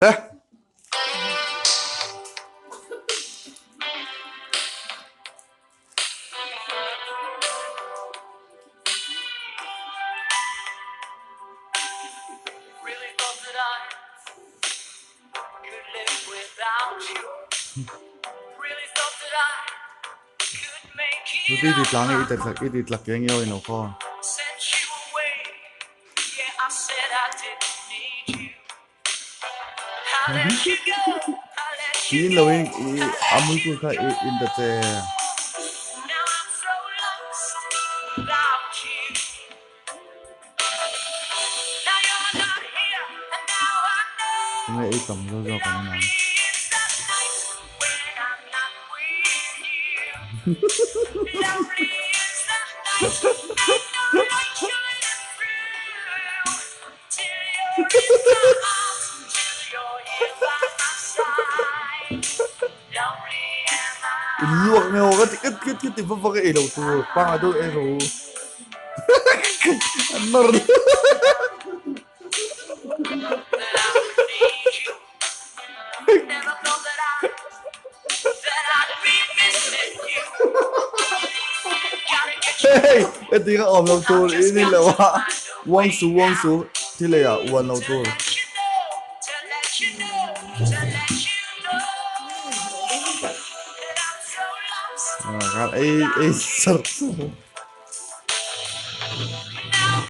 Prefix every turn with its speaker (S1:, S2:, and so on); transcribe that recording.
S1: Ê,
S2: Really thought that I could live without you. Really thought that I could make
S1: tôi
S2: it
S1: đi thịt láng
S2: on my
S1: ít lạc cái nhiều nó kho.
S2: own. Sent you away. Yeah, I said I didn't need you. I let you go. I let you
S1: Chỉ
S2: go.
S1: lâu
S2: I
S1: in
S2: let
S1: amul
S2: you
S1: ku kha
S2: go.
S1: in the che.
S2: Now I'm so lost without you. Now you're not here, and now I know.
S1: Tôi nghĩ tầm rồi còn
S2: Lonely
S1: này.
S2: is the night when I'm not with you. Lonely is the night, and no light shining through. Till you're in my arms, till you're here by my side. Lonely am I.
S1: Luộc nhau cái tìm phong cái đầu tu pa do e ro. Nor.
S2: That I would need you. Never thought that I'd be missing you. Gotta get you.
S1: Hey, cái tiếng ồm lâu tu
S2: I've just
S1: ini
S2: got
S1: là
S2: to
S1: wa.
S2: find a way
S1: Wang
S2: out.
S1: su thì là ya uan lâu
S2: To
S1: tu.
S2: let you know, to let you know, to let you know that I'm so lost
S1: À, cái ấy
S2: without you.
S1: sợ.